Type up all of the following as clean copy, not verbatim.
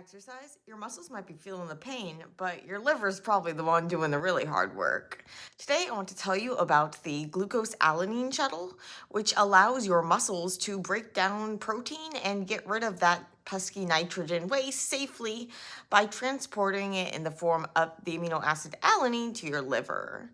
exercise, your muscles might be feeling the pain, but your liver is probably the one doing the really hard work. Today, I want to tell you about the glucose-alanine shuttle, which allows your muscles to break down protein and get rid of that pesky nitrogen waste safely by transporting it in the form of the amino acid alanine to your liver.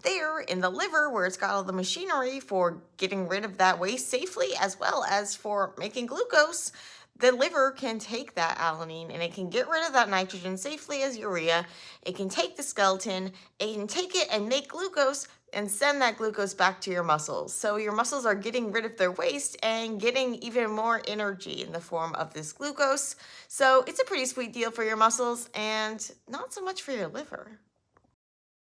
There, in the liver, where it's got all the machinery for getting rid of that waste safely, as well as for making glucose, the liver can take that alanine and it can get rid of that nitrogen safely as urea. It can take the skeleton, it can take it and make glucose and send that glucose back to your muscles. So your muscles are getting rid of their waste and getting even more energy in the form of this glucose. So it's a pretty sweet deal for your muscles and not so much for your liver.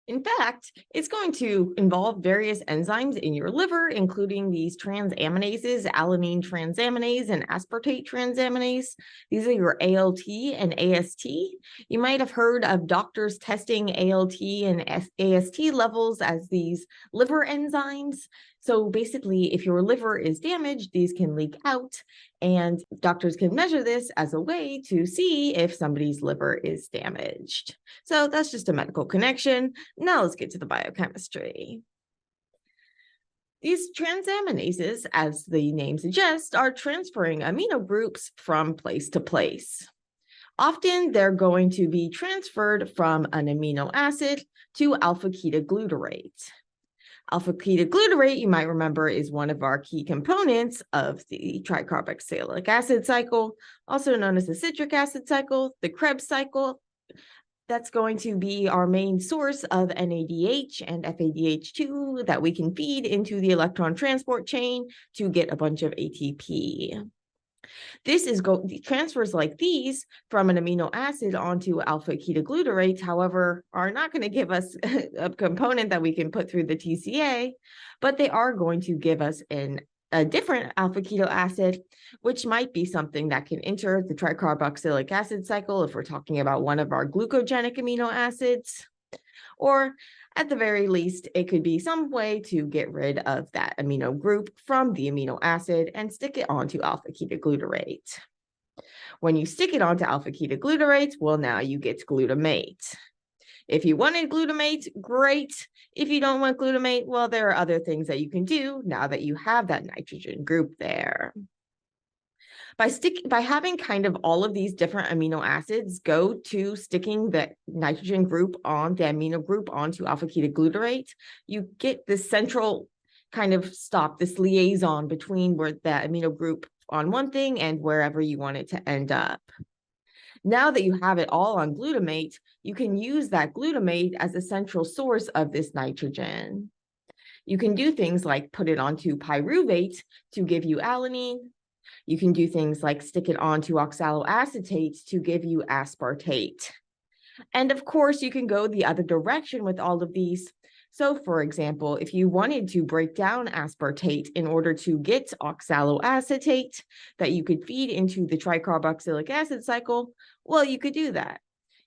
In fact, it's going to involve various enzymes in your liver, including these transaminases, alanine transaminase and aspartate transaminase. These are your ALT and AST. You might have heard of doctors testing ALT and AST levels as these liver enzymes. So basically, if your liver is damaged, these can leak out, and doctors can measure this as a way to see if somebody's liver is damaged. So that's just a medical connection. Now let's get to the biochemistry. These transaminases, as the name suggests, are transferring amino groups from place to place. Often they're going to be transferred from an amino acid to alpha-ketoglutarate. Alpha-ketoglutarate, you might remember, is one of our key components of the tricarboxylic acid cycle, also known as the citric acid cycle, the Krebs cycle. That's going to be our main source of NADH and FADH2 that we can feed into the electron transport chain to get a bunch of ATP. Transfers like these from an amino acid onto alpha-ketoglutarate, however, are not going to give us a component that we can put through the TCA, but they are going to give us a different alpha-keto acid, which might be something that can enter the tricarboxylic acid cycle if we're talking about one of our glucogenic amino acids, or at the very least, it could be some way to get rid of that amino group from the amino acid and stick it onto alpha-ketoglutarate. When you stick it onto alpha-ketoglutarate, well, now you get glutamate. If you wanted glutamate, great. If you don't want glutamate, well, there are other things that you can do now that you have that nitrogen group there. By having kind of all of these different amino acids go to sticking the nitrogen group on the amino group onto alpha-ketoglutarate, you get this central kind of stop, this liaison between where the amino group on one thing and wherever you want it to end up. Now that you have it all on glutamate, you can use that glutamate as a central source of this nitrogen. You can do things like put it onto pyruvate to give you alanine. You can do things like stick it onto oxaloacetate to give you aspartate. And of course, you can go the other direction with all of these. So for example, if you wanted to break down aspartate in order to get oxaloacetate that you could feed into the tricarboxylic acid cycle, well, you could do that.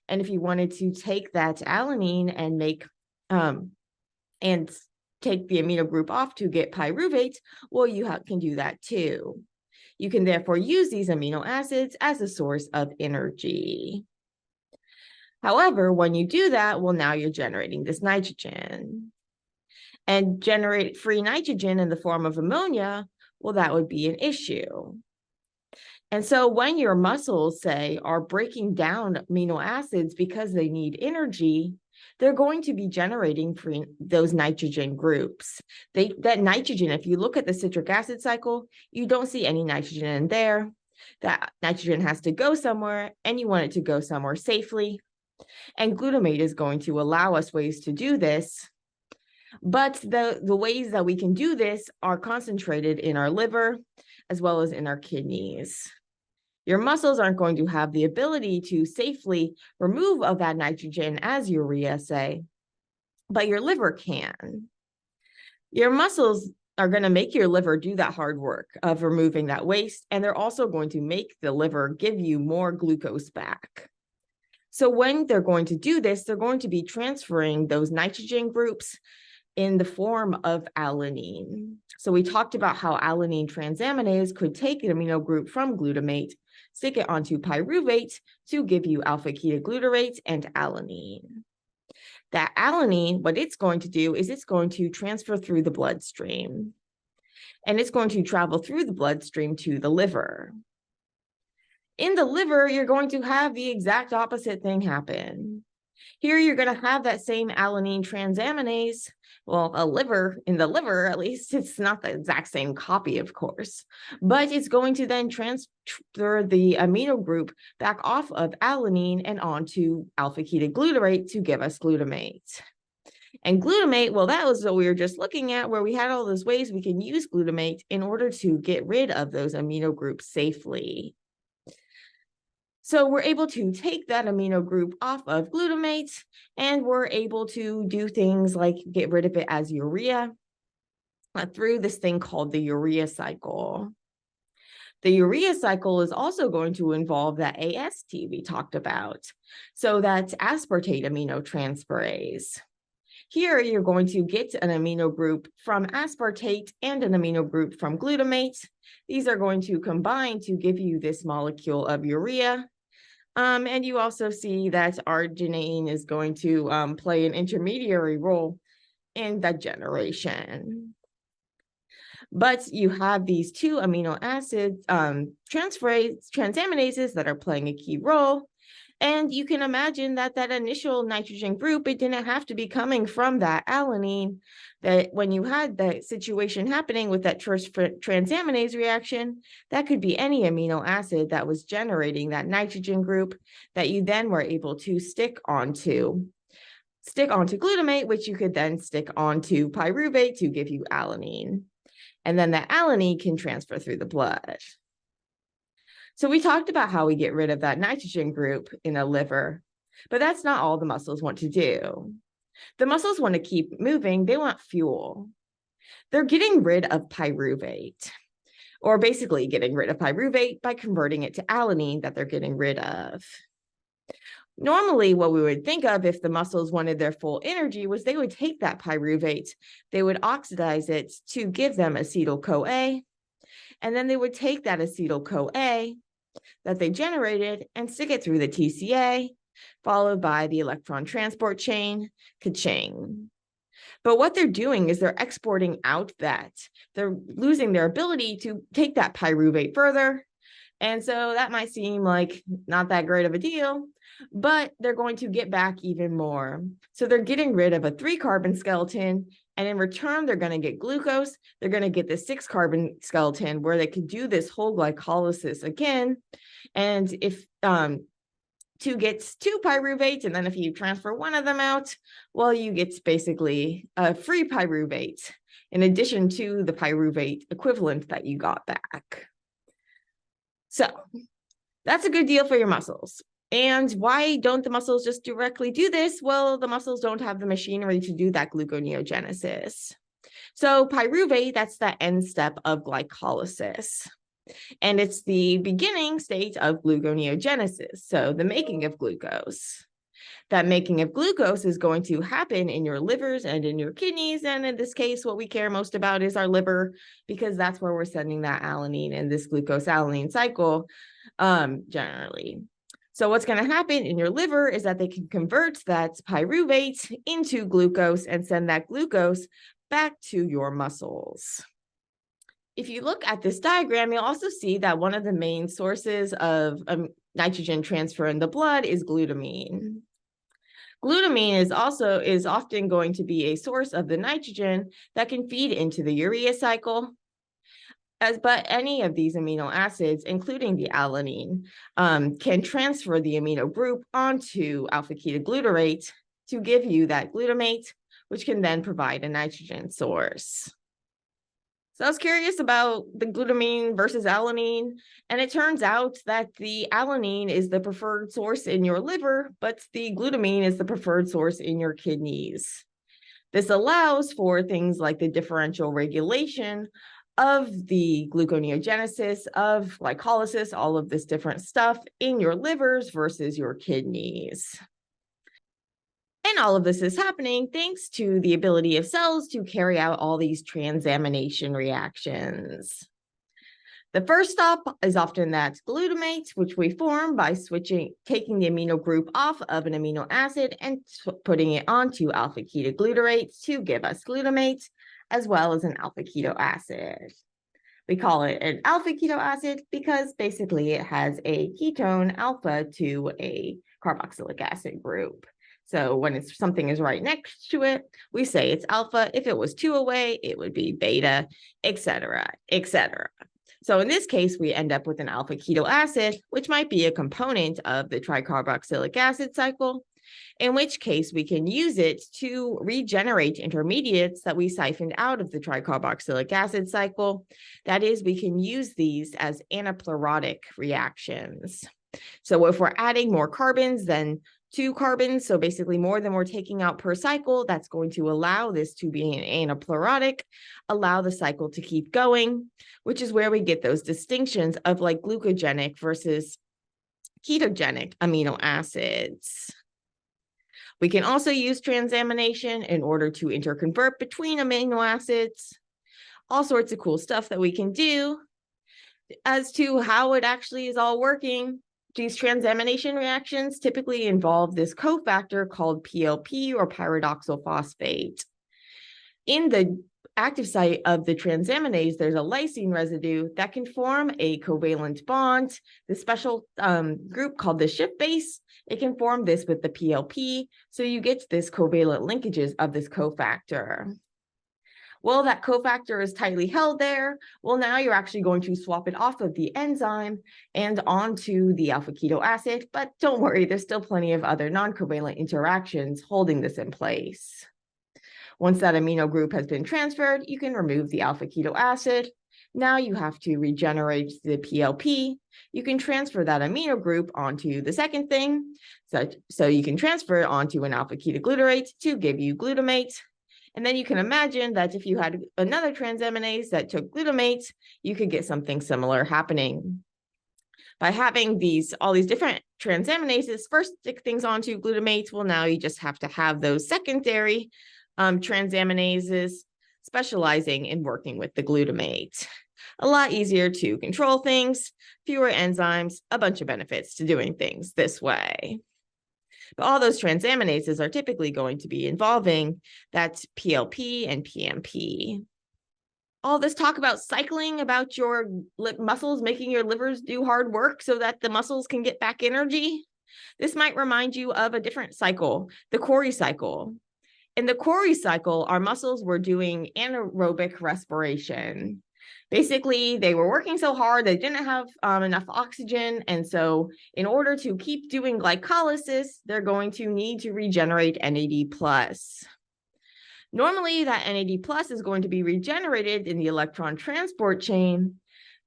And if you wanted to take that alanine and take the amino group off to get pyruvate, well, you can do that too. You can therefore use these amino acids as a source of energy. However, when you do that, well, now you're generating this nitrogen. And generate free nitrogen in the form of ammonia, well, that would be an issue. And so when your muscles, say, are breaking down amino acids because they need energy, they're going to be generating those nitrogen groups. That nitrogen, if you look at the citric acid cycle, you don't see any nitrogen in there. That nitrogen has to go somewhere, and you want it to go somewhere safely. And glutamate is going to allow us ways to do this. But the ways that we can do this are concentrated in our liver as well as in our kidneys. Your muscles aren't going to have the ability to safely remove of that nitrogen as urea, say, but your liver can. Your muscles are going to make your liver do that hard work of removing that waste, and they're also going to make the liver give you more glucose back. So when they're going to do this, they're going to be transferring those nitrogen groups in the form of alanine. So we talked about how alanine transaminase could take an amino group from glutamate, stick it onto pyruvate to give you alpha-ketoglutarate and alanine. That alanine, what it's going to do is it's going to transfer through the bloodstream, and it's going to travel through the bloodstream to the liver. In the liver, you're going to have the exact opposite thing happen. Here, you're going to have that same alanine transaminase. Well, in the liver, at least, it's not the exact same copy, of course, but it's going to then transfer the amino group back off of alanine and onto alpha-ketoglutarate to give us glutamate. And glutamate, well, that was what we were just looking at, where we had all those ways we can use glutamate in order to get rid of those amino groups safely. So we're able to take that amino group off of glutamate, and we're able to do things like get rid of it as urea through this thing called the urea cycle. The urea cycle is also going to involve that AST we talked about. So that's aspartate aminotransferase. Here, you're going to get an amino group from aspartate and an amino group from glutamate. These are going to combine to give you this molecule of urea. And you also see that arginine is going to play an intermediary role in that generation. But you have these two amino acid transaminases that are playing a key role. And you can imagine that that initial nitrogen group, it didn't have to be coming from that alanine, that when you had that situation happening with that transaminase reaction, that could be any amino acid that was generating that nitrogen group that you then were able to stick onto glutamate, which you could then stick onto pyruvate to give you alanine. And then that alanine can transfer through the blood. So we talked about how we get rid of that nitrogen group in the liver, but that's not all the muscles want to do. The muscles want to keep moving. They want fuel. They're getting rid of pyruvate, or basically getting rid of pyruvate by converting it to alanine that they're getting rid of. Normally, what we would think of if the muscles wanted their full energy was they would take that pyruvate, they would oxidize it to give them acetyl-CoA, and then they would take that acetyl-CoA that they generated and stick it through the TCA, followed by the electron transport chain, ka-ching. But what they're doing is they're exporting out that. They're losing their ability to take that pyruvate further. And so that might seem like not that great of a deal, but they're going to get back even more. So they're getting rid of a 3-carbon skeleton, and in return, they're going to get glucose. They're going to get the 6-carbon skeleton where they could do this whole glycolysis again. And if 2 gets 2 pyruvates, and then if you transfer one of them out, well, you get basically a free pyruvate in addition to the pyruvate equivalent that you got back. So that's a good deal for your muscles. And why don't the muscles just directly do this? Well, the muscles don't have the machinery to do that gluconeogenesis. So pyruvate, that's the end step of glycolysis. And it's the beginning state of gluconeogenesis, so the making of glucose. That making of glucose is going to happen in your livers and in your kidneys. And in this case, what we care most about is our liver, because that's where we're sending that alanine in this glucose-alanine cycle generally. So what's going to happen in your liver is that they can convert that pyruvate into glucose and send that glucose back to your muscles. If you look at this diagram, you'll also see that one of the main sources of nitrogen transfer in the blood is glutamine. Glutamine is often going to be a source of the nitrogen that can feed into the urea cycle. But any of these amino acids, including the alanine, can transfer the amino group onto alpha-ketoglutarate to give you that glutamate, which can then provide a nitrogen source. So I was curious about the glutamine versus alanine, and it turns out that the alanine is the preferred source in your liver, but the glutamine is the preferred source in your kidneys. This allows for things like the differential regulation of the gluconeogenesis, of glycolysis, all of this different stuff in your livers versus your kidneys. And all of this is happening thanks to the ability of cells to carry out all these transamination reactions. The first stop is often that glutamate, which we form by taking the amino group off of an amino acid and putting it onto alpha ketoglutarate to give us glutamate, as well as an alpha keto acid. We call it an alpha keto acid because basically it has a ketone alpha to a carboxylic acid group. So when something is right next to it, we say it's alpha. If it was 2 away, it would be beta, etc., etc. So in this case, we end up with an alpha keto acid, which might be a component of the tricarboxylic acid cycle, in which case we can use it to regenerate intermediates that we siphoned out of the tricarboxylic acid cycle. That is, we can use these as anaplerotic reactions. So if we're adding more carbons than 2 carbons, so basically more than we're taking out per cycle, that's going to allow this to be an anaplerotic, allow the cycle to keep going, which is where we get those distinctions of like glucogenic versus ketogenic amino acids. We can also use transamination in order to interconvert between amino acids. All sorts of cool stuff that we can do. As to how it actually is all working, these transamination reactions typically involve this cofactor called PLP, or pyridoxal phosphate. In the active site of the transaminase, there's a lysine residue that can form a covalent bond. The special group called the shift base, it can form this with the PLP, so you get this covalent linkages of this cofactor. Well, that cofactor is tightly held there. Well, now you're actually going to swap it off of the enzyme and onto the alpha keto acid, but don't worry, there's still plenty of other non-covalent interactions holding this in place. Once that amino group has been transferred, you can remove the alpha keto acid. Now you have to regenerate the PLP. You can transfer that amino group onto the second thing. So you can transfer it onto an alpha ketoglutarate to give you glutamate. And then you can imagine that if you had another transaminase that took glutamate, you could get something similar happening. By having all these different transaminases first stick things onto glutamate, well, now you just have to have those secondary transaminases specializing in working with the glutamate. A lot easier to control things, fewer enzymes, a bunch of benefits to doing things this way. But all those transaminases are typically going to be involving that PLP and PMP. All this talk about cycling, about your muscles, making your livers do hard work so that the muscles can get back energy. This might remind you of a different cycle, the Cori cycle. In the Cori cycle, our muscles were doing anaerobic respiration. Basically, they were working so hard, they didn't have enough oxygen. And so in order to keep doing glycolysis, they're going to need to regenerate NAD+. Normally, that NAD+ is going to be regenerated in the electron transport chain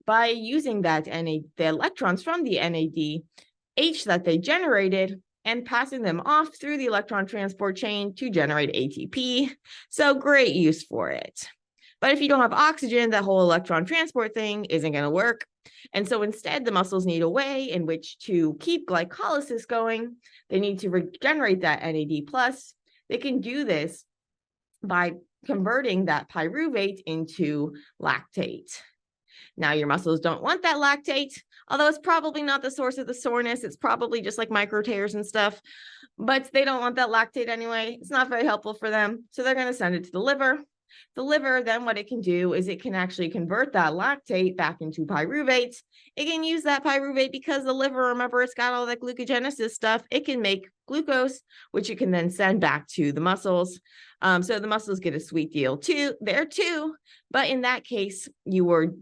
by using the electrons from the NADH that they generated and passing them off through the electron transport chain to generate ATP. So great use for it. But if you don't have oxygen, that whole electron transport thing isn't going to work. And so instead, the muscles need a way in which to keep glycolysis going. They need to regenerate that NAD+. They can do this by converting that pyruvate into lactate. Now, your muscles don't want that lactate, although it's probably not the source of the soreness. It's probably just like micro tears and stuff, but they don't want that lactate anyway. It's not very helpful for them. So they're going to send it to the liver. The liver, then what it can do is it can actually convert that lactate back into pyruvate. It can use that pyruvate because the liver, remember, it's got all that glucogenesis stuff. It can make glucose, which it can then send back to the muscles. So the muscles get a sweet deal too, there too. But in that case, you were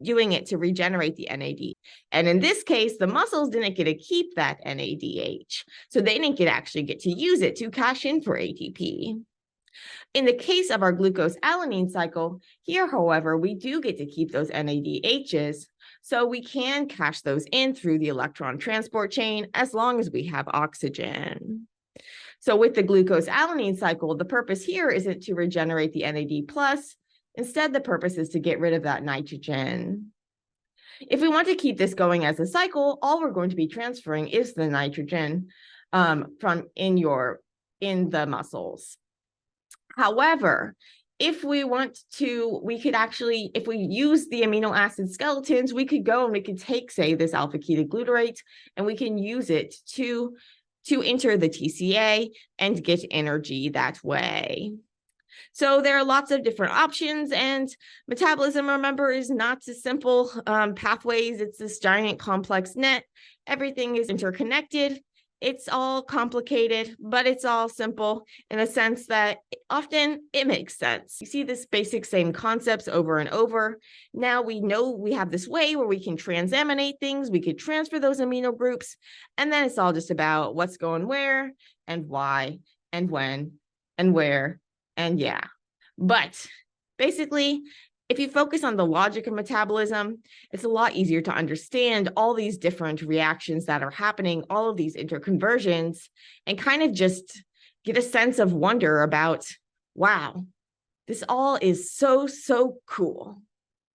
doing it to regenerate the NAD. And in this case, the muscles didn't get to keep that NADH. So they didn't actually get to use it to cash in for ATP. In the case of our glucose-alanine cycle, here, however, we do get to keep those NADHs, so we can cash those in through the electron transport chain as long as we have oxygen. So with the glucose-alanine cycle, the purpose here isn't to regenerate the NAD+. Instead, the purpose is to get rid of that nitrogen. If we want to keep this going as a cycle, all we're going to be transferring is the nitrogen from in the muscles. However, if we want to, we could actually, if we use the amino acid skeletons, we could go and we could take, say, this alpha ketoglutarate, and we can use it to enter the TCA and get energy that way. So there are lots of different options, and metabolism, remember, is not as simple pathways. It's this giant complex net. Everything is interconnected. It's all complicated, but it's all simple in a sense that often it makes sense. You see this basic same concepts over and over. Now we know we have this way where we can transaminate things. We could transfer those amino groups, and then it's all just about what's going where and why and when and where. And yeah, but basically, if you focus on the logic of metabolism, it's a lot easier to understand all these different reactions that are happening, all of these interconversions, and kind of just get a sense of wonder about, wow, this all is so, so cool.